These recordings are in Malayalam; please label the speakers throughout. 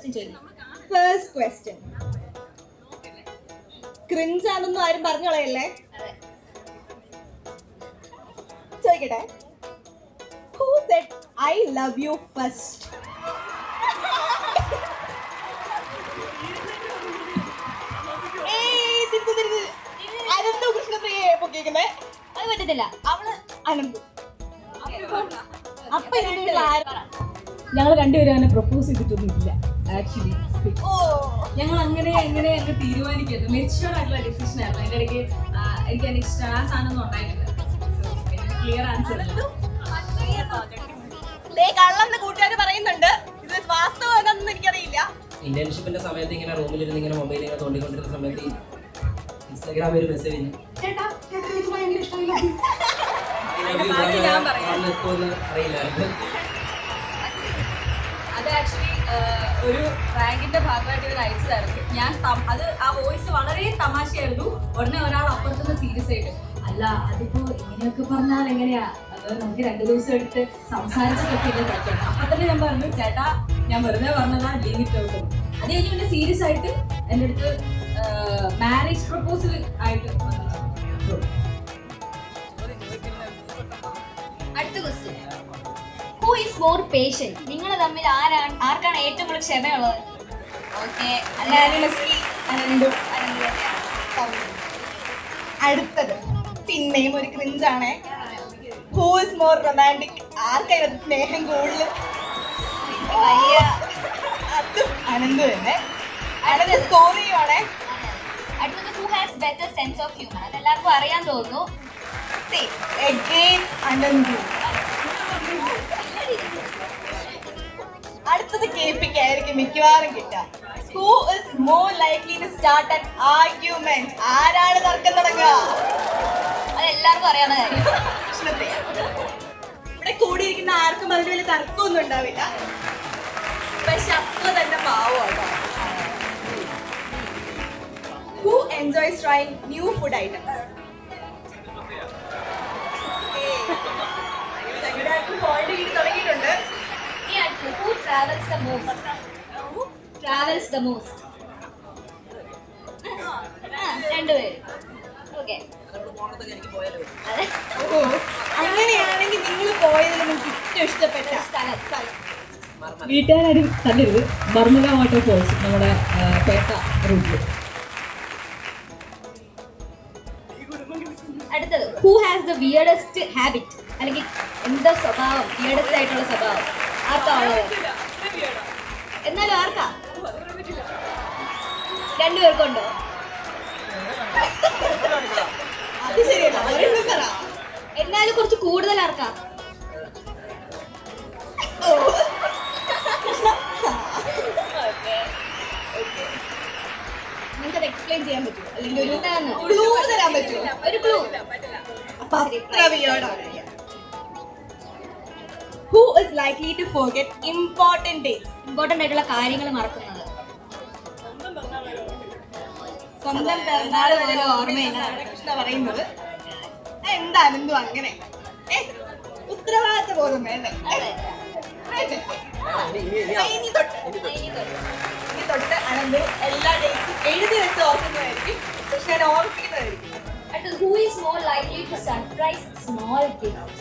Speaker 1: ക്വസ്റ്റ്യൻ ചോദിക്കും.
Speaker 2: ഫസ്റ്റ് ക്വസ്റ്റ്യൻ ക്രിഞ്ച് ആണെന്നും ആരും പറഞ്ഞോളയല്ലേ. ചോദിക്കട്ടെ, who said I love you first? Ananthu കൃഷ്ണപ്രിയെ പൊക്കിയിരിക്കുന്നേ.
Speaker 1: അത് പറ്റത്തില്ല.
Speaker 2: അവള് അനന്തു. അപ്പൊ
Speaker 3: ഞങ്ങൾ രണ്ടുപേരും അങ്ങനെ പ്രപ്പോസ് ചെയ്തിട്ടൊന്നുമില്ല ആക്ച്വലി. ഞങ്ങൾ അങ്ങനെ അങ്ങ് തീരുമാനിക്കരുത്. മെച്യൂർ ആയിട്ടുള്ള ഡിസിഷൻ ആയിരുന്നു. അതിന്റെ ഇടയ്ക്ക് എനിക്ക് അതിന് ഇഷ്ടം ആ സാധനം ഉണ്ടായിട്ടില്ല. Clear answer.
Speaker 2: കള്ളെന്ന് കൂട്ടുകാർ പറയുന്നുണ്ട്. ഇത് വാസ്തവം എന്താണെന്ന് എനിക്കറിയില്ല.
Speaker 4: ഇന്റേൺഷിപ്പിന്റെ സമയത്ത് ഇങ്ങനെ റൂമിലിരുന്ന് ഇങ്ങനെ മൊബൈൽ ഇങ്ങനെ തോണ്ടിക്കൊണ്ടിരുന്ന സമയത്ത് ഇൻസ്റ്റാഗ്രാമിൽ ഒരു മെസ്സേജ് അറിയില്ലായിരുന്നു.
Speaker 3: അത് ആക്ച്വലി ഒരു റാങ്കിന്റെ ഭാഗമായിട്ട് ഇവർ അയച്ചതായിരുന്നു. ഞാൻ അത് ആ വോയിസ് വളരെ തമാശയായിരുന്നു. ഉടനെ ഒരാൾ അപ്പുറത്തുനിന്ന് സീരിയസ് ആയിട്ട്, അല്ല അതിപ്പോ ഇങ്ങനെയൊക്കെ പറഞ്ഞാൽ എങ്ങനെയാ, അത് നമുക്ക് 2 ദിവസം എടുത്ത് സംസാരിച്ചിട്ടൊക്കെ പറ്റണം. അപ്പൊ തന്നെ ഞാൻ പറഞ്ഞു, ചേട്ടാ ഞാൻ വെറുതെ പറഞ്ഞതാ, ലീവ് ഇറ്റ് ഔട്ട്. അത് കഴിഞ്ഞ് പിന്നെ സീരിയസ് ആയിട്ട് എൻ്റെ അടുത്ത് മാരേജ് പ്രപ്പോസൽ ആയിട്ട്.
Speaker 1: അടുത്ത question, who is more patient? നിങ്ങൾ തമ്മിൽ ആർക്കാണ് ഏറ്റവും കൂടുതൽ ക്ഷമയുള്ളത്? ഓക്കെ,
Speaker 2: അടുത്തത് പിന്നെയും ഒരു ക്രിഞ്ചാണേ. Who is more romantic? ആർക്കായിരുന്നു സ്നേഹം കൂടുതൽ? അതും അനന്തു തന്നെ. അനന്ത് സ്കോർ ചെയ്യുവാണേ.
Speaker 1: അടുത്തത്, who has better sense of humour? അത് എല്ലാവർക്കും അറിയാൻ തോന്നുന്നു.
Speaker 2: Again അനന്തു. അടുത്തത് കേൾപ്പിക്കായിരിക്കും മിക്കവാറും കിട്ടുക. Who is more likely to start an argument? ആരാണ് തർക്കം തുടങ്ങുക?
Speaker 1: അത് എല്ലാവർക്കും അറിയാവുന്ന കാര്യം.
Speaker 2: ഇവിടെ കൂടിയിരിക്കുന്ന ആർക്കും അതിന് വലിയ തർക്കമൊന്നും ഉണ്ടാവില്ല. പക്ഷെ അപ്പൊ തന്നെ പാവമാണ്. Who enjoys trying new food items? തുടങ്ങിയിട്ടുണ്ട്.
Speaker 1: ഈ അടുത്ത്, who travels the most? Travels the most? രണ്ടുപേരും. ഓക്കെ,
Speaker 2: അങ്ങനെയാണെങ്കിൽ നിങ്ങൾ പോയതിൽ നിങ്ങൾക്ക് ഏറ്റവും ഇഷ്ടപ്പെട്ട
Speaker 1: സ്ഥലം?
Speaker 3: വീട്ടുകാരും തല്ലരുത്. ബർമുല വാട്ടർഫോൾസ്, നമ്മുടെ പേട്ട റൂട്ടിൽ.
Speaker 1: അടുത്തത്, who has the weirdest habit? അല്ലെങ്കിൽ എന്താ സ്വഭാവം, വിയർഡസ്റ്റ് ആയിട്ടുള്ള സ്വഭാവം ആർക്കാ ഉള്ളത്? എന്നാലും ആർക്കാ? രണ്ടുപേർക്കുണ്ടോ?
Speaker 2: അത് ശരിയല്ല.
Speaker 1: എന്നാലും കുറച്ച് കൂടുതൽ ആർക്കാ?
Speaker 2: നിങ്ങൾക്കത് എക്സ്പ്ലെയിൻ ചെയ്യാൻ പറ്റുമോ? അല്ലെങ്കിൽ ഒരു
Speaker 1: എന്താന്ന്
Speaker 2: ക്ലൂ തരാൻ പറ്റുമോ?
Speaker 1: ഒരു clue.
Speaker 2: Who is likely to forget important dates?
Speaker 1: Important ആയിട്ടുള്ള കാര്യങ്ങൾ മറക്കുന്നത്.
Speaker 2: സ്വന്തം പിറന്നാൾ പോലും ഓർമ്മയില്ല കൃഷ്ണ പറയുന്നത്. എന്താ അനന്തു അങ്ങനെ? ഉത്തരവാദിത്ത ബോധം വേണ്ടേ? ഇനി തൊട്ട് അനന്തു എല്ലാ ഡേറ്റ്സും എഴുതി വെച്ച് ഓർക്കുന്നതായിരിക്കും. പക്ഷെ ഞാൻ ഓർമ്മിക്കുന്നതായിരിക്കും.
Speaker 1: അടുത്തത്, who is more likely to surprise small gifts?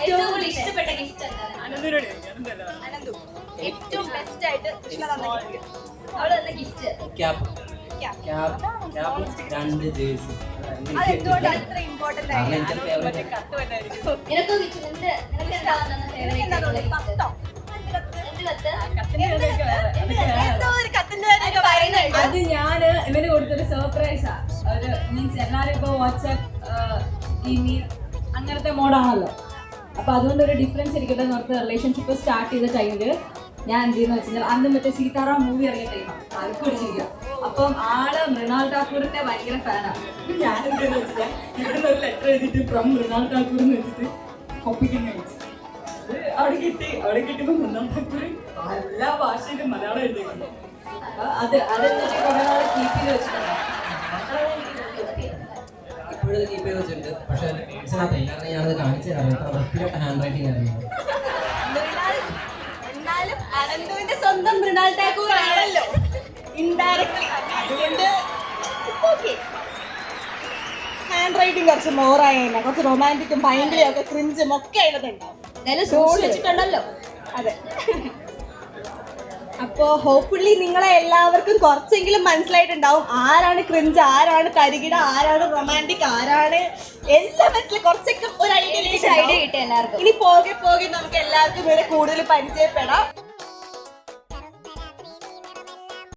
Speaker 1: ഏറ്റവും കൂടുതൽ ഇഷ്ടപ്പെട്ട ഗിഫ്റ്റ് എന്താണ്?
Speaker 2: അനന്തു ഏറ്റവും ബെസ്റ്റ് ആയിട്ട് കൃഷ്ണ തന്ന
Speaker 1: അവള് തന്ന ഗിഫ്റ്റ്
Speaker 4: രണ്ട് ജേഴ്സി.
Speaker 2: അതെന്തുകൊണ്ടാണ് ഇത്ര ഇമ്പോർട്ടന്റ് ആയിട്ട്?
Speaker 1: നിനക്ക് നിനക്ക് എന്താ തന്ന ഫേവറേറ്റ് കത്ത്?
Speaker 3: അത് ഞാന് ഇവന് കൊടുത്തൊരു സർപ്രൈസാ. ഒരു മീൻസ് എല്ലാരും ഇപ്പൊ വാട്സാപ്പ് ഇമെയിൽ അങ്ങനത്തെ മോഡാണല്ലോ. അപ്പൊ അതുകൊണ്ട് ഒരു ഡിഫറൻസ് ഇരിക്കട്ടെ എന്ന് ഓർത്ത് റിലേഷൻഷിപ്പ് സ്റ്റാർട്ട് ചെയ്ത ടൈമില് ഞാൻ എന്ത് ചെയ്യുന്ന വെച്ചാൽ അന്ന് മറ്റേ സീതാറാം മൂവി ഇറങ്ങിയ ടൈമാണ്. അത് കുടിച്ചിരിക്കുക. അപ്പം ആള് മൃണാൾ ഠാക്കൂറിന്റെ ഭയങ്കര ഫാനാണ്. ഞാനെന്താന്ന് വെച്ചാൽ ഇവിടുന്ന് ഒരു ലെറ്റർ എഴുതിയിട്ട് ഫ്രം മൃണാൾ ഠാക്കൂർ എന്ന് വെച്ചിട്ട് ഒപ്പിക്കുന്ന വെച്ചു. അവിടെ കിട്ടിയപ്പോ മൃണാൾ ഠാക്കൂർ എല്ലാ ഭാഷയിലും മലയാളം എഴുതിയിട്ടുണ്ട്. അത് അതെന്നിട്ട് കുറെ നാളെ കീപ്പ് ചെയ്ത് വെച്ചിട്ടുണ്ട്.
Speaker 4: ഇപ്പോഴും കീപ്പ് ചെയ്ത് വെച്ചിട്ടുണ്ട്. പക്ഷേ ഇതിനകത്ത് കാരണം ഞാനത് കാണിച്ചു തരാം. വൃത്തിയായിട്ട് ഹാൻഡ് റൈറ്റിംഗ് ആയിരുന്നു.
Speaker 2: എന്നാലും അനന്തുവിന്റെ സ്വന്തം മൃണാൾ ടാഗോർ ആണല്ലോ ഇൻഡയറക്ട്ലി. അതുകൊണ്ട് ഹാൻഡ് റൈറ്റിംഗ് കുറച്ച് മോറായേനെ, കുറച്ച് റൊമാൻറ്റിക്കും ഭയങ്കരയും ഒക്കെ ക്രിഞ്ചും ഒക്കെ അതിനകത്തുണ്ടാവും.
Speaker 1: എന്തായാലും സൂക്ഷിച്ച് വെച്ചിട്ടുണ്ടല്ലോ.
Speaker 2: അതെ. അപ്പോൾ ഹോപ്പ്ഫുള്ളി നിങ്ങളെ എല്ലാവർക്കും കുറച്ചെങ്കിലും മനസ്സിലായിട്ടുണ്ടാവും ആരാണ് ക്രിഞ്ച്, ആരാണ് തരികിട, ആരാണ് റൊമാൻറ്റിക്, ആരാണ് എല്ലാം മനസ്സിൽ കുറച്ചൊക്കെ ഒരു ഐഡിയ
Speaker 1: ഐഡിയ കിട്ടിയ എല്ലാവർക്കും.
Speaker 2: ഇനി പോകെ പോകെ നമുക്ക് എല്ലാവർക്കും ഇവിടെ കൂടുതൽ പരിചയപ്പെടാം.